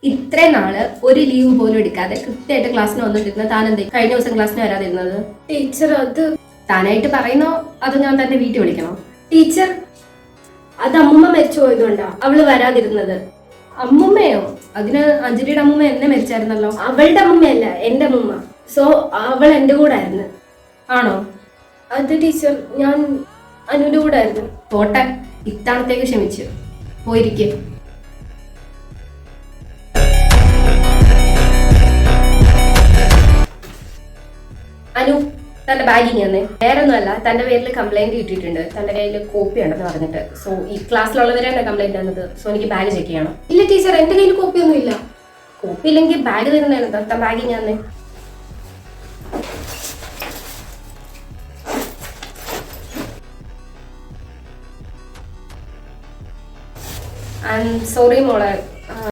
ഇത്രയും നാള് ഒരു ലീവ് പോലും എടുക്കാതെ കൃത്യമായിട്ട് ക്ലാസ്സിന് വന്നിട്ടിരുന്നത് താൻ എന്തേ കഴിഞ്ഞ ദിവസം ക്ലാസ്സിന് വരാതിരുന്നത്? ടീച്ചർ അത് താനായിട്ട് പറയുന്നോ അതോ ഞാൻ തന്നെ വീട്ടിൽ വിളിക്കണോ? ടീച്ചർ അത് അമ്മൂമ്മ മരിച്ചു പോയതുകൊണ്ടാ അവള് വരാതിരുന്നത്. അമ്മുമ്മയോ? അതിന് അഞ്ജലിയുടെ അമ്മുമ്മ എന്നെ മരിച്ചായിരുന്നല്ലോ. അവളുടെ അമ്മൂമ്മയല്ല, എന്റെ അമ്മൂമ്മ. സോ അവൾ എന്റെ കൂടെ ആയിരുന്നു. ആണോ? അത് ടീച്ചർ ഞാൻ അനുവിന്റെ കൂടെ ആയിരുന്നു. പോട്ടെ, ഇത്തവണത്തേക്ക് ക്ഷമിച്ചു. പോയിരിക്കും. അനു, തന്റെ ബാഗിങ് തന്നെ വേറെ ഒന്നുമല്ല, തന്റെ പേരിൽ കംപ്ലൈന്റ് കിട്ടിയിട്ടുണ്ട്. തന്റെ കയ്യിൽ കോപ്പി ഉണ്ടെന്ന് പറഞ്ഞിട്ട്. സോ ഈ ക്ലാസ്സിലുള്ളവരെ കംപ്ലൈന്റ് തന്നത്. സോ എനിക്ക് ബാഗ് ചെക്ക് ചെയ്യണം. ഇല്ല ടീച്ചർ, എന്റെ കയ്യിൽ കോപ്പിയൊന്നും ഇല്ല. കോപ്പി ഇല്ലെങ്കിൽ ബാഗ് തരുന്നതാണ്. തന്റെ ബാഗിങ് തന്നെ. സോറി മോളെ,